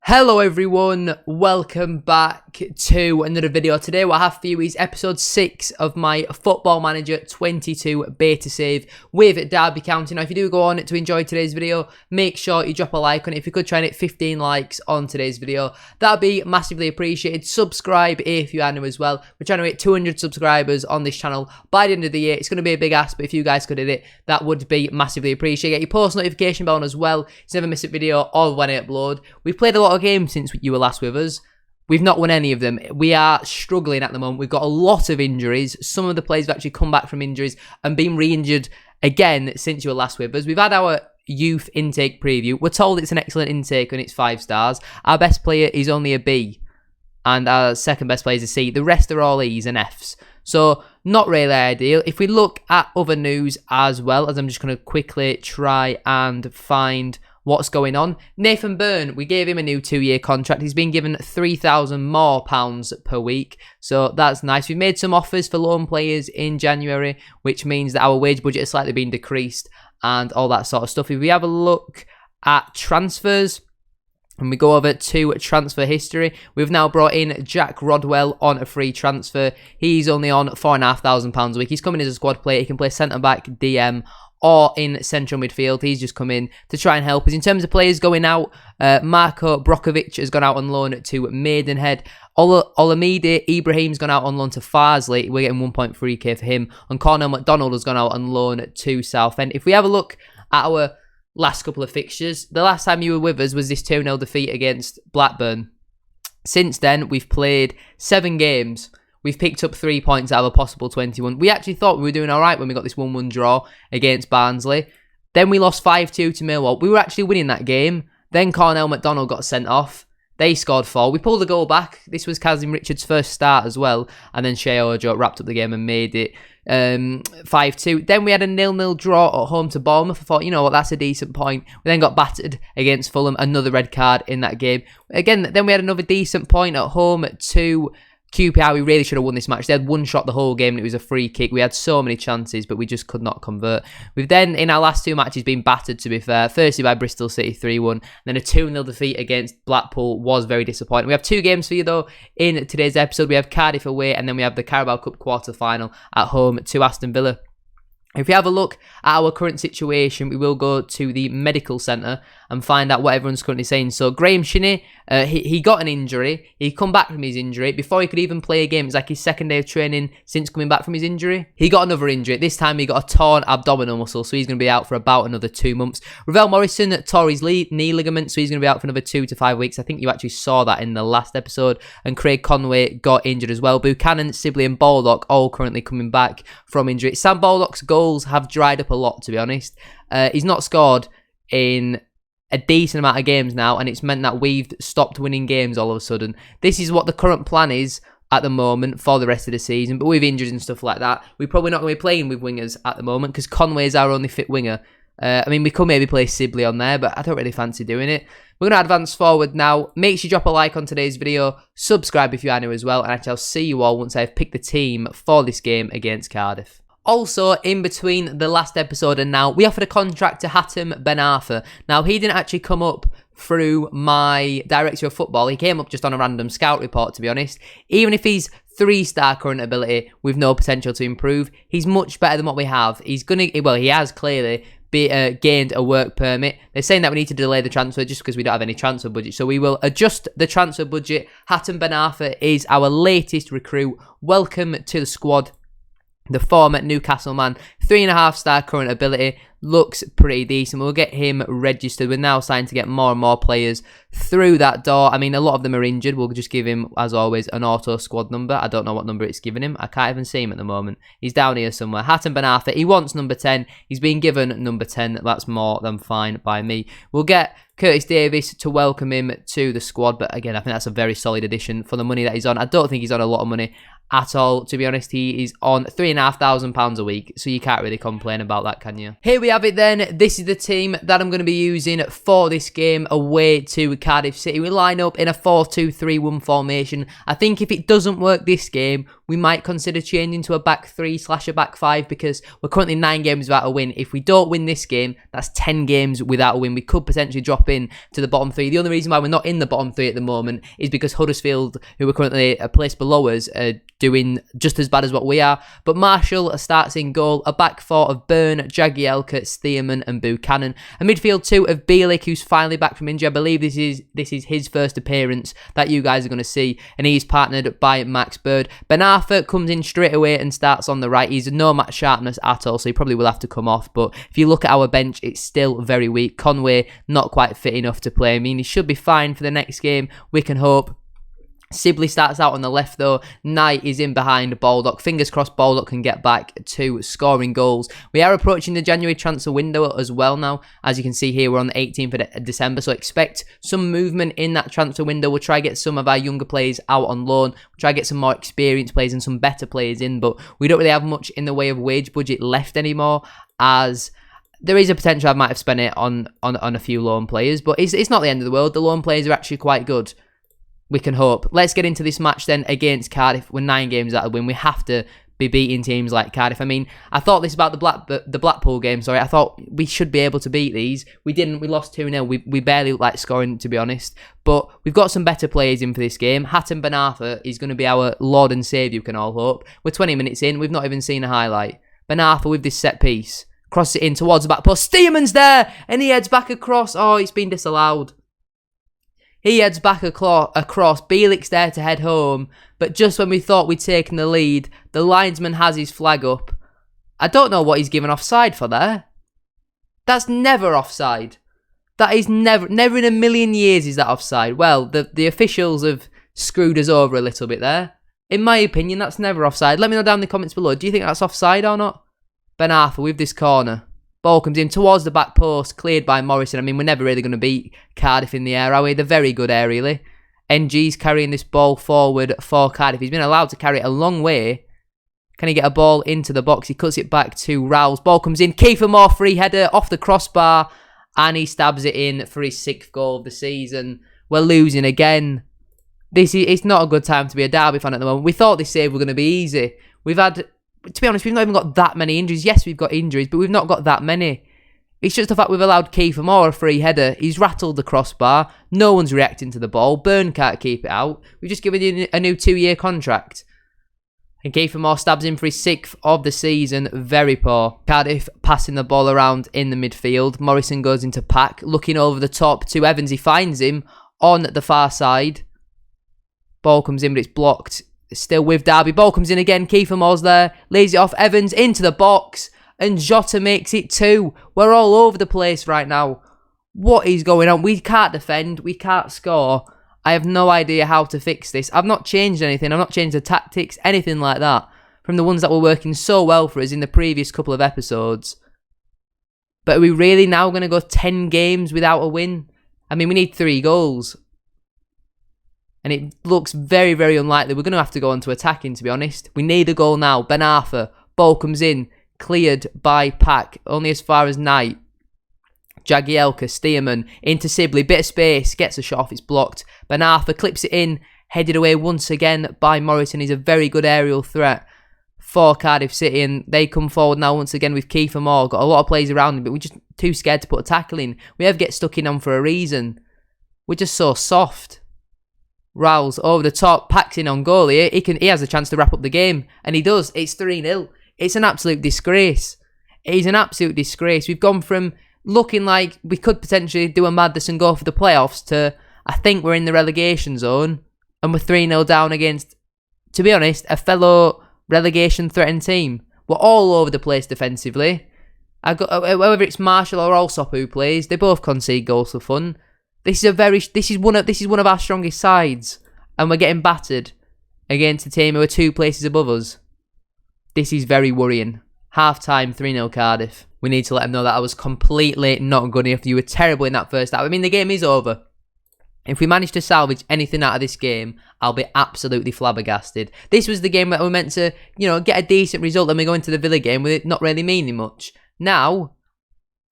Hello everyone, welcome back to another video. Today what I have for you is episode 6 of my Football Manager 22 beta save with Derby County. Now if you do go on to enjoy today's video, make sure you drop a like on it. If you could try and hit 15 likes on today's video, that'd be massively appreciated. Subscribe if you are new as well. We're trying to hit 200 subscribers on this channel by the end of the year. It's going to be a big ask, but if you guys could hit it, that would be massively appreciated. Get your post notification bell on as well, so never miss a video or when I upload. We've played a lot of games since you were last with us. We've not won any of them. We are struggling at the moment. We've got a lot of injuries. Some of the players have actually come back from injuries and been re-injured again since you were last with us. We've had our youth intake preview. We're told it's an excellent intake and it's 5 stars. Our best player is only a B and our second best player is a C. The rest are all E's and F's. So not really ideal. If we look at other news as well, as I'm just going to quickly try and find what's going on. Nathan Byrne, we gave him a new 2-year contract. He's been given £3,000 more per week, so that's nice. We've made some offers for loan players in January, which means that our wage budget has slightly been decreased and all that sort of stuff. If we have a look at transfers and we go over to transfer history, we've now brought in Jack Rodwell on a free transfer. He's only on £4,500 a week. He's coming as a squad player. He can play centre-back, DM, or in central midfield. He's just come in to try and help us. In terms of players going out, Marko Brokovic has gone out on loan to Maidenhead. Olamide Ibrahim's gone out on loan to Farsley. We're getting 1.3k for him. And Cornell McDonald has gone out on loan to Southend. If we have a look at our last couple of fixtures, the last time you were with us was this 2-0 defeat against Blackburn. Since then, we've played 7 games. We've picked up 3 points out of a possible 21. We actually thought we were doing all right when we got this 1-1 draw against Barnsley. Then we lost 5-2 to Millwall. We were actually winning that game. Then Cornell McDonald got sent off. They scored 4. We pulled the goal back. This was Kazim Richards' first start as well. And then Shea Ojo wrapped up the game and made it 5-2. Then we had a 0-0 draw at home to Bournemouth. I thought, you know what, that's a decent point. We then got battered against Fulham. Another red card in that game. Again, then we had another decent point at home to QPR. We really should have won this match. They had one shot the whole game and it was a free kick. We had so many chances, but we just could not convert. We've then, in our last 2 matches, been battered, to be fair. Firstly by Bristol City 3-1. Then a 2-0 defeat against Blackpool was very disappointing. We have 2 games for you, though, in today's episode. We have Cardiff away, and then we have the Carabao Cup quarter-final at home to Aston Villa. If we have a look at our current situation, we will go to the medical centre and find out what everyone's currently saying. So Graham Shinney, he got an injury. He come back from his injury. Before he could even play a game, it was like his second day of training since coming back from his injury. He got another injury. This time he got a torn abdominal muscle, so he's going to be out for about another 2 months. Ravel Morrison tore his knee ligament, so he's going to be out for another 2 to 5 weeks. I think you actually saw that in the last episode. And Craig Conway got injured as well. Buchanan, Sibley and Baldock all currently coming back from injury. Sam Baldock's goals have dried up a lot, to be honest. He's not scored in a decent amount of games now, and it's meant that we've stopped winning games all of a sudden. This is what the current plan is at the moment for the rest of the season, but with injuries and stuff like that, we're probably not going to be playing with wingers at the moment because Conway is our only fit winger. I mean, we could maybe play Sibley on there, but I don't really fancy doing it. We're going to advance forward now. Make sure you drop a like on today's video, subscribe if you are new as well, and I shall see you all once I've picked the team for this game against Cardiff. Also, in between the last episode and now, we offered a contract to Hatem Ben Arfa. Now, he didn't actually come up through my director of football. He came up just on a random scout report, to be honest. Even if he's 3-star current ability with no potential to improve, he's much better than what we have. He's going to, well, he has clearly gained a work permit. They're saying that we need to delay the transfer just because we don't have any transfer budget. So we will adjust the transfer budget. Hatem Ben Arfa is our latest recruit. Welcome to the squad. The former Newcastle man, 3.5-star current ability, looks pretty decent. We'll get him registered. We're now starting to get more and more players through that door. I mean, a lot of them are injured. We'll just give him, as always, an auto squad number. I don't know what number it's giving him. I can't even see him at the moment. He's down here somewhere. Hatem Ben Arfa, he wants number 10. He's been given number 10. That's more than fine by me. We'll get Curtis Davis to welcome him to the squad. But again, I think that's a very solid addition for the money that he's on. I don't think he's on a lot of money at all, to be honest. He is on £3,500 a week, so you can't really complain about that, can you? Here we have it then. This is the team that I'm going to be using for this game away to Cardiff City. We line up in a 4-2-3-1 formation. I think if it doesn't work this game, we might consider changing to a back 3/ a back 5 because we're currently 9 games without a win. If we don't win this game, that's 10 games without a win. We could potentially drop in to the bottom 3. The only reason why we're not in the bottom 3 at the moment is because Huddersfield, who are currently a place below us, are doing just as bad as what we are. But Marshall starts in goal, a back 4 of Byrne, Jagielka, Stearman and Buchanan. A midfield 2 of Bielik, who's finally back from injury. I believe this is his first appearance that you guys are going to see, and he's partnered by Max Bird. Ben Arthur comes in straight away and starts on the right. He's no match sharpness at all, so he probably will have to come off. But if you look at our bench, it's still very weak. Conway, not quite fit enough to play. I mean, he should be fine for the next game. We can hope. Sibley starts out on the left though. Knight is in behind Baldock. Fingers crossed Baldock can get back to scoring goals. We are approaching the January transfer window as well now. As you can see here, we're on the 18th of December, so expect some movement in that transfer window. We'll try to get some of our younger players out on loan. We'll try to get some more experienced players and some better players in, but we don't really have much in the way of wage budget left anymore, as there is a potential I might have spent it on a few loan players, but it's not the end of the world. The loan players are actually quite good. We can hope. Let's get into this match then against Cardiff. We're 9 games out of win. We have to be beating teams like Cardiff. I mean, I thought this about the Blackpool game, sorry. I thought we should be able to beat these. We didn't. We lost 2-0. We barely looked like scoring, to be honest. But we've got some better players in for this game. Hatton Ben Arthur is going to be our Lord and Saviour, we can all hope. We're 20 minutes in. We've not even seen a highlight. Ben Arthur with this set piece. Cross it in towards the back post. Stearman's there! And he heads back across. Oh, it's been disallowed. He heads back across. Bielik's there to head home. But just when we thought we'd taken the lead, the linesman has his flag up. I don't know what he's given offside for there. That's never offside. That is never in a million years is that offside. Well, the officials have screwed us over a little bit there. In my opinion, that's never offside. Let me know down in the comments below. Do you think that's offside or not? Ben Arthur with this corner. Ball comes in towards the back post, cleared by Morrison. I mean, we're never really going to beat Cardiff in the air, are we? They're very good aerially. NG's carrying this ball forward for Cardiff. He's been allowed to carry it a long way. Can he get a ball into the box? He cuts it back to Rowles. Ball comes in. Kiefer Moore, free header off the crossbar. And he stabs it in for his 6th goal of the season. We're losing again. It's not a good time to be a Derby fan at the moment. We thought this save were going to be easy. We've had... To be honest, we've not even got that many injuries. Yes, we've got injuries, but we've not got that many. It's just the fact we've allowed Kiefer Moore a free header. He's rattled the crossbar. No one's reacting to the ball. Byrne can't keep it out. We've just given him a new 2-year contract. And Kiefer Moore stabs in for his 6th of the season. Very poor. Cardiff passing the ball around in the midfield. Morrison goes into pack. Looking over the top to Evans. He finds him on the far side. Ball comes in, but it's blocked. Still with Derby. Ball comes in again. Kiefer Moore's there. Lays it off. Evans into the box. And Jota makes it 2. We're all over the place right now. What is going on? We can't defend. We can't score. I have no idea how to fix this. I've not changed anything. I've not changed the tactics. Anything like that. From the ones that were working so well for us in the previous couple of episodes. But are we really now going to go 10 games without a win? I mean, we need 3 goals. And it looks very, very unlikely. We're going to have to go on to attacking, to be honest. We need a goal now. Ben Arthur. Ball comes in. Cleared by Pack. Only as far as Knight. Jagielka. Stearman. Into Sibley. Bit of space. Gets a shot off. It's blocked. Ben Arthur clips it in. Headed away once again by Morrison. He's a very good aerial threat for Cardiff City. And they come forward now once again with Kiefer Moore. Got a lot of players around him, but we're just too scared to put a tackle in. We have get stuck in on for a reason. We're just so soft. Rowles over the top, packs in on goal here. He has a chance to wrap up the game, and he does. It's 3-0. It's an absolute disgrace. It is an absolute disgrace. We've gone from looking like we could potentially do a madness and go for the playoffs to, I think we're in the relegation zone, and we're 3-0 down against, to be honest, a fellow relegation threatened team. We're all over the place defensively. Whether it's Marshall or Allsop who plays, they both concede goals for fun. This is one of our strongest sides, and we're getting battered against a team who are 2 places above us. This is very worrying. Half time, 3-0 Cardiff. We need to let them know that I was completely not good enough. You were terrible in that first half. I mean, the game is over. If we manage to salvage anything out of this game, I'll be absolutely flabbergasted. This was the game that we meant to, get a decent result, then we go into the Villa game with it not really meaning much. Now,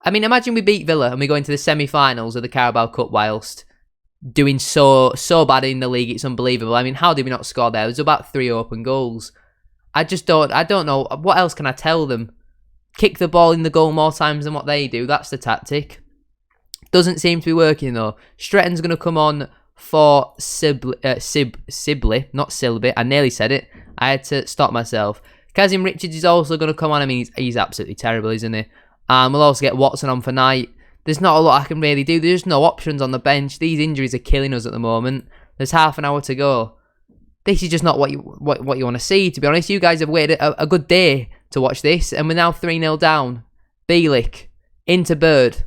I mean, imagine we beat Villa and we go into the semi-finals of the Carabao Cup whilst doing so bad in the league. It's unbelievable. I mean, how did we not score there? There's about 3 open goals. I don't know. What else can I tell them? Kick the ball in the goal more times than what they do. That's the tactic. Doesn't seem to be working though. Stretton's going to come on for Sibley, not Silby. I nearly said it. I had to stop myself. Kazim Richards is also going to come on. I mean, he's absolutely terrible, isn't he? We'll also get Watson on for Knight. There's not a lot I can really do. There's just no options on the bench. These injuries are killing us at the moment. There's half an hour to go. This is just not what you want to see, to be honest. You guys have waited a good day to watch this, and we're now 3-0 down. Bielik into Bird.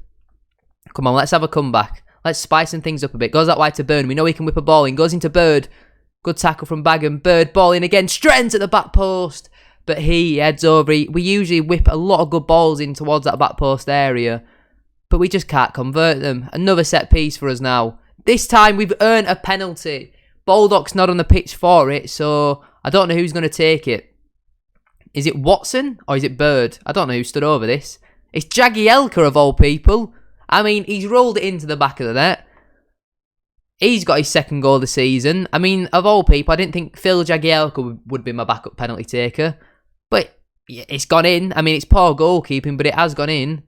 Come on, let's have a comeback. Let's spicing things up a bit. Goes that wide to Burn. We know he can whip a ball in. Goes into Bird. Good tackle from Bagham. Bird ball in again. Stretton's at the back post. But he heads over. We usually whip a lot of good balls in towards that back post area. But we just can't convert them. Another set piece for us now. This time we've earned a penalty. Baldock's not on the pitch for it, so I don't know who's going to take it. Is it Watson or is it Bird? I don't know who stood over this. It's Jagielka of all people. I mean, he's rolled it into the back of the net. He's got his second goal of the season. I mean, of all people, I didn't think Phil Jagielka would be my backup penalty taker. But it's gone in. I mean, it's poor goalkeeping, but it has gone in.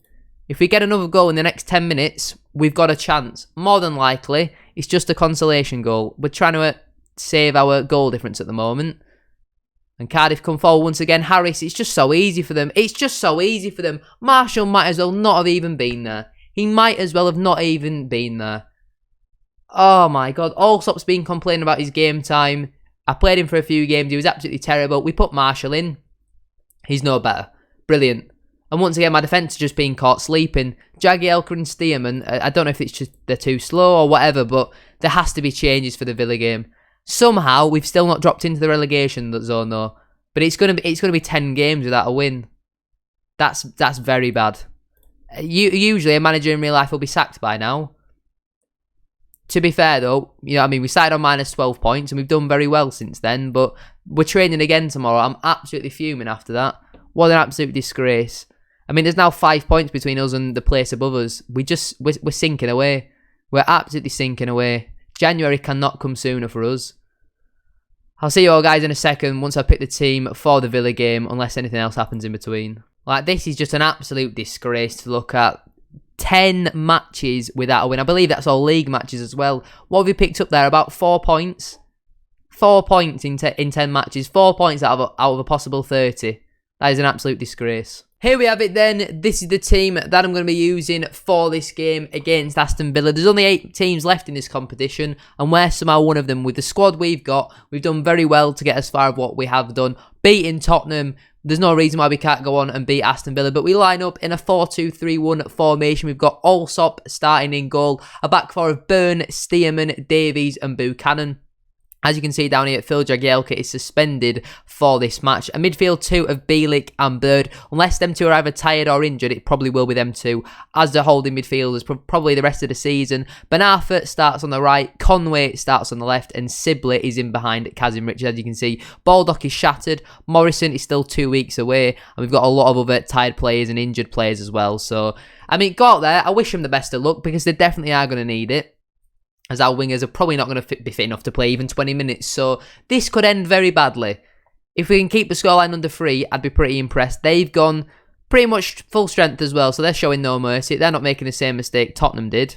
If we get another goal in the next 10 minutes, we've got a chance. More than likely, it's just a consolation goal. We're trying to save our goal difference at the moment. And Cardiff come forward once again. Harris, it's just so easy for them. It's just so easy for them. Marshall might as well not have even been there. He might as well have not even been there. Oh my God. Allsop's been complaining about his game time. I played him for a few games. He was absolutely terrible. We put Marshall in. He's no better. Brilliant. And once again, my defence has just been caught sleeping. Jagielka and Stearman, I don't know if it's just they're too slow or whatever, but there has to be changes for the Villa game. Somehow, we've still not dropped into the relegation zone though. But it's gonna be 10 games without a win. That's very bad. Usually, a manager in real life will be sacked by now. To be fair though, you know what I mean, we started on minus 12 points and we've done very well since then, but we're training again tomorrow. I'm absolutely fuming after that. What an absolute disgrace. I mean, there's now 5 points between us and the place above us. We're sinking away. We're absolutely sinking away. January cannot come sooner for us. I'll see you all guys in a second once I pick the team for the Villa game, unless anything else happens in between. Like, this is just an absolute disgrace to look at. 10 matches without a win. I believe that's all league matches as well. What have we picked up there? About 4 points? 4 points in 10 matches. 4 points out of a possible 30. That is an absolute disgrace. Here we have it then. This is the team that I'm going to be using for this game against Aston Villa. There's only 8 teams left in this competition, and we're somehow one of them. With the squad we've got, we've done very well to get as far as what we have done. Beating Tottenham. There's no reason why we can't go on and beat Aston Villa, but we line up in a 4-2-3-1 formation. We've got Allsop starting in goal, a back four of Byrne, Stearman, Davies and Buchanan. As you can see down here, Phil Jagielka is suspended for this match. A midfield 2 of Bielik and Bird. Unless them two are either tired or injured, it probably will be them two as the holding midfielders probably the rest of the season. Ben Arthur starts on the right, Conway starts on the left, and Sibley is in behind Kazim Richards. As you can see, Baldock is shattered. Morrison is still 2 weeks away, and we've got a lot of other tired players and injured players as well. So, I mean, go out there. I wish them the best of luck because they definitely are going to need it, as our wingers are probably not going to be fit enough to play even 20 minutes. So this could end very badly. If we can keep the scoreline under 3, I'd be pretty impressed. They've gone pretty much full strength as well, so they're showing no mercy. They're not making the same mistake Tottenham did.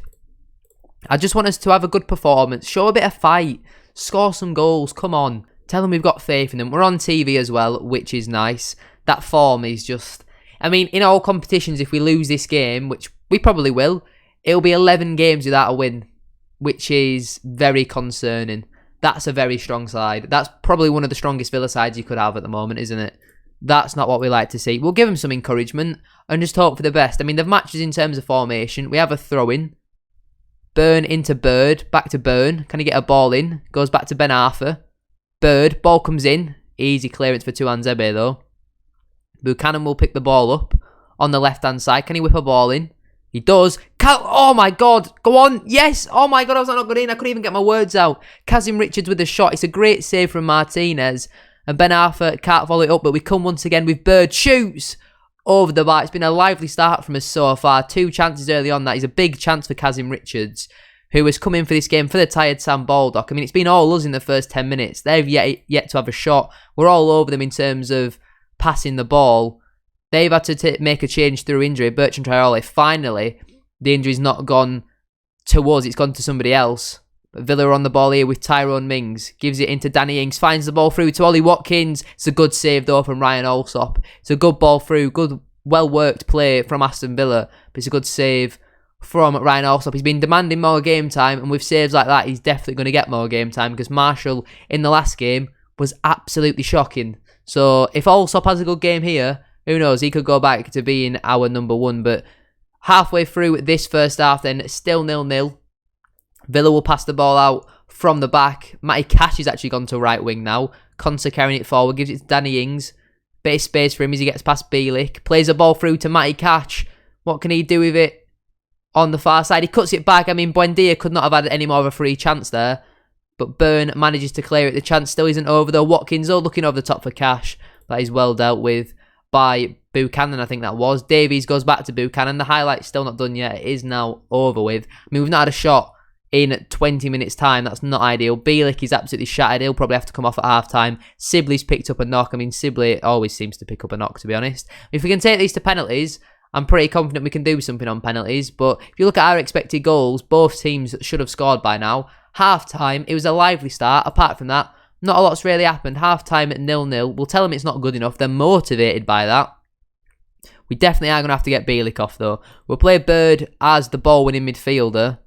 I just want us to have a good performance, show a bit of fight, score some goals, come on. Tell them we've got faith in them. We're on TV as well, which is nice. That form is just... I mean, in all competitions, if we lose this game, which we probably will, it'll be 11 games without a win, which is very concerning. That's a very strong side. That's probably one of the strongest Villa sides you could have at the moment, isn't it? That's not what we like to see. We'll give them some encouragement and just hope for the best. I mean, they've matched us in terms of formation. We have a throw-in. Byrne into Bird. Back to Byrne. Can he get a ball in? Goes back to Ben Arthur. Bird. Ball comes in. Easy clearance for Tuanzebe, though. Buchanan will pick the ball up on the left-hand side. Can he whip a ball in? He does. Oh my God. Go on. Yes. Oh my God. I was not good in. I couldn't even get my words out. Kazim Richards with the shot. It's a great save from Martinez. And Ben Arthur can't follow it up. But we come once again with Bird. Shoots over the bar. It's been a lively start from us so far. 2 chances early on. That is a big chance for Kazim Richards, who has come in for this game for the tired Sam Baldock. I mean, it's been all us in the first 10 minutes. They've yet to have a shot. We're all over them in terms of passing the ball. They've had to make a change through injury. Bertrand Traore, finally, the injury's not gone to us, it's gone to somebody else. But Villa are on the ball here with Tyrone Mings. Gives it into Danny Ings, finds the ball through to Ollie Watkins. It's a good save though from Ryan Alsop. It's a good ball through, good, well-worked play from Aston Villa. But it's a good save from Ryan Alsop. He's been demanding more game time, and with saves like that, he's definitely going to get more game time, because Marshall in the last game was absolutely shocking. So if Alsop has a good game here, who knows, he could go back to being our number one. But halfway through this first half then, still 0-0. Villa will pass the ball out from the back. Matty Cash has actually gone to right wing now. Conser carrying it forward, gives it to Danny Ings. Bit of space for him as he gets past Bielik. Plays the ball through to Matty Cash. What can he do with it on the far side? He cuts it back. I mean, Buendia could not have had any more of a free chance there. But Byrne manages to clear it. The chance still isn't over though. Watkins, looking over the top for Cash. That is well dealt with by Buchanan, I think that was. Davies goes back to Buchanan. The highlight's still not done yet. It is now over with. I mean, we've not had a shot in 20 minutes' time. That's not ideal. Bielik is absolutely shattered. He'll probably have to come off at half-time. Sibley's picked up a knock. I mean, Sibley always seems to pick up a knock, to be honest. If we can take these to penalties, I'm pretty confident we can do something on penalties. But if you look at our expected goals, both teams should have scored by now. Half-time, it was a lively start. Apart from that, not a lot's really happened. Half-time at 0-0. We'll tell them it's not good enough. They're motivated by that. We definitely are going to have to get Bielik off, though. We'll play Bird as the ball-winning midfielder.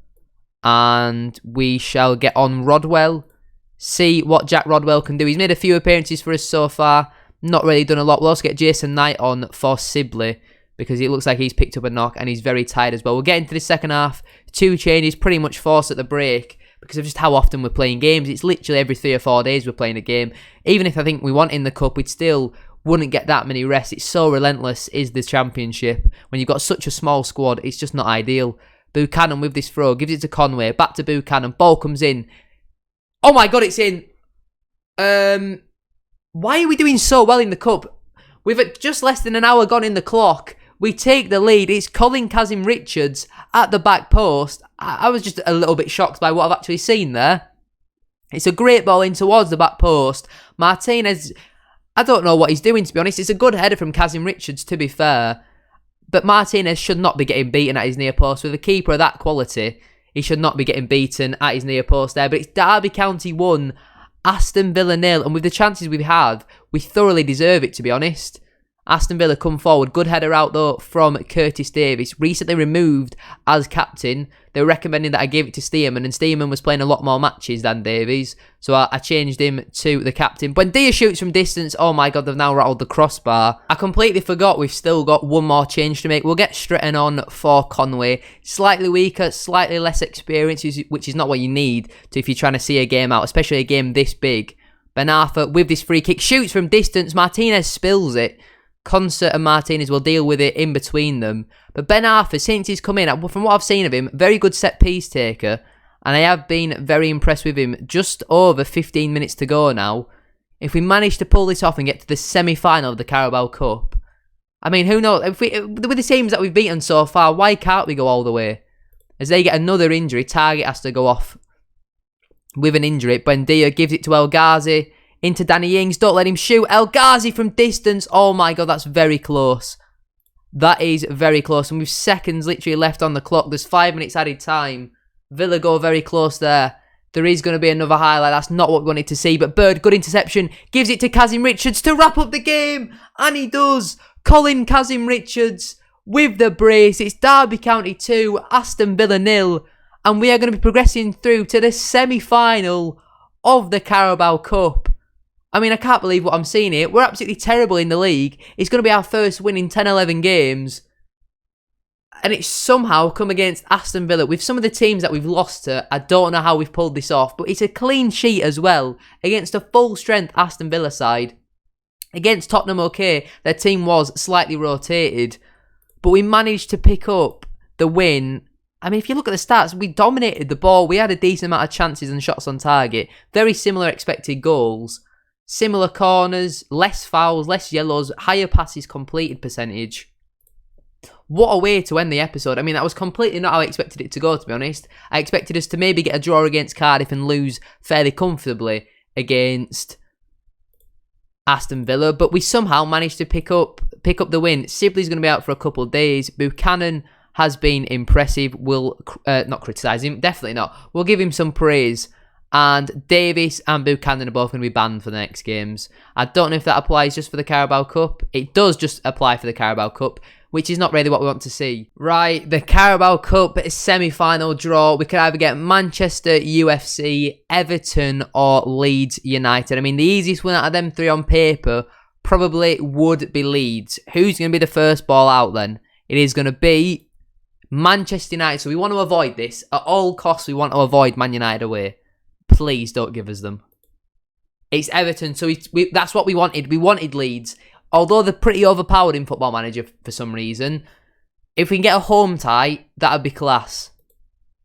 And we shall get on Rodwell. See what Jack Rodwell can do. He's made a few appearances for us so far. Not really done a lot. We'll also get Jason Knight on for Sibley, because it looks like he's picked up a knock and he's very tired as well. We'll get into the second half. 2 changes, pretty much forced at the break, because of just how often we're playing games. It's literally every 3 or 4 days we're playing a game. Even if I think we want in the cup, we'd still wouldn't get that many rests. It's so relentless, is the championship. When you've got such a small squad, it's just not ideal. Buchanan with this throw, gives it to Conway, back to Buchanan, ball comes in. Oh my god, it's in. Why are we doing so well in the cup? With just less than an hour gone in the clock, we take the lead. It's Colin Kazim Richards at the back post. I was just a little bit shocked by what I've actually seen there. It's a great ball in towards the back post. Martinez, I don't know what he's doing, to be honest. It's a good header from Kazim Richards, to be fair. But Martinez should not be getting beaten at his near post. With a keeper of that quality, he should not be getting beaten at his near post there. But it's Derby County 1, Aston Villa 0. And with the chances we've had, we thoroughly deserve it, to be honest. Aston Villa come forward. Good header out, though, from Curtis Davies. Recently removed as captain. They were recommending that I gave it to Stearman, and Stearman was playing a lot more matches than Davies. So I changed him to the captain. Buendia shoots from distance. Oh my god, they've now rattled the crossbar. I completely forgot we've still got one more change to make. We'll get Stretton on for Conway. Slightly weaker, slightly less experience, which is not what you need to if you're trying to see a game out, especially a game this big. Ben Arthur with this free kick. Shoots from distance. Martinez spills it. Concert and Martinez will deal with it in between them. But Ben Arthur, since he's come in, from what I've seen of him, very good set-piece taker. And I have been very impressed with him. Just over 15 minutes to go now. If we manage to pull this off and get to the semi-final of the Carabao Cup, I mean, who knows? With the teams that we've beaten so far, why can't we go all the way? As they get another injury, Target has to go off with an injury. Buendia gives it to El Ghazi. Into Danny Ings, don't let him shoot. El Ghazi from distance. Oh my god, that's very close. That is very close. And with seconds literally left on the clock, there's 5 minutes added time. Villa go very close there. There is going to be another highlight. That's not what we wanted to see. But Bird, good interception. Gives it to Kazim Richards to wrap up the game. And he does. Colin Kazim Richards with the brace. It's Derby County 2, Aston Villa 0. And we are going to be progressing through to the semi-final of the Carabao Cup. I mean, I can't believe what I'm seeing here. We're absolutely terrible in the league. It's going to be our first win in 10-11 games. And it's somehow come against Aston Villa. With some of the teams that we've lost to, I don't know how we've pulled this off. But it's a clean sheet as well against a full-strength Aston Villa side. Against Tottenham, okay, their team was slightly rotated. But we managed to pick up the win. I mean, if you look at the stats, we dominated the ball. We had a decent amount of chances and shots on target. Very similar expected goals. Similar corners, less fouls, less yellows, higher passes completed percentage. What a way to end the episode. I mean, that was completely not how I expected it to go, to be honest. I expected us to maybe get a draw against Cardiff and lose fairly comfortably against Aston Villa, but we somehow managed to pick up the win. Sibley's going to be out for a couple of days. Buchanan has been impressive. We'll not criticise him, definitely not. We'll give him some praise. And Davis and Buchanan are both going to be banned for the next games. I don't know if that applies just for the Carabao Cup. It does just apply for the Carabao Cup, which is not really what we want to see. Right, the Carabao Cup semi-final draw. We could either get Manchester UFC, Everton, or Leeds United. I mean, the easiest one out of them three on paper probably would be Leeds. Who's going to be the first ball out then? It is going to be Manchester United. So we want to avoid this. At all costs, we want to avoid Man United away. Please don't give us them. It's Everton, so that's what we wanted. We wanted Leeds. Although they're pretty overpowered in Football Manager for some reason, if we can get a home tie, that would be class.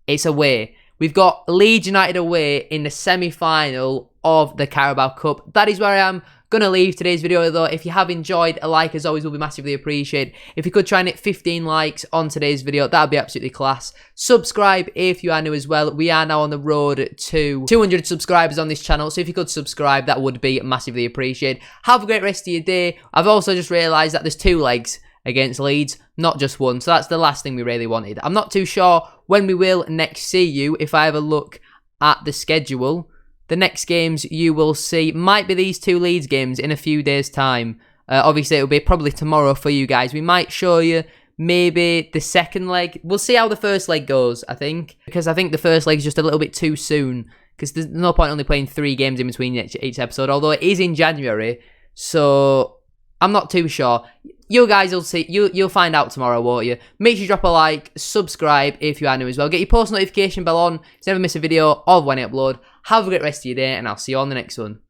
It's away. We've got Leeds United away in the semi-final of the Carabao Cup. That is where I am going to leave today's video, though. If you have enjoyed, a like as always will be massively appreciated. If you could try and hit 15 likes on today's video, that would be absolutely class. Subscribe if you are new as well. We are now on the road to 200 subscribers on this channel, so if you could subscribe, that would be massively appreciated. Have a great rest of your day. I've also just realised that there's 2 legs against Leeds, not just one, so that's the last thing we really wanted. I'm not too sure when we will next see you. If I have a look at the schedule, the next games you will see might be these 2 Leeds games in a few days' time. Obviously, it'll be probably tomorrow for you guys. We might show you maybe the second leg. We'll see how the first leg goes, I think. Because I think the first leg is just a little bit too soon. Because there's no point only playing 3 games in between each episode. Although it is in January. So I'm not too sure. You guys will see. You'll find out tomorrow, won't you? Make sure you drop a like, subscribe if you are new as well. Get your post notification bell on so you never miss a video of when I upload. Have a great rest of your day, and I'll see you on the next one.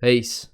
Peace.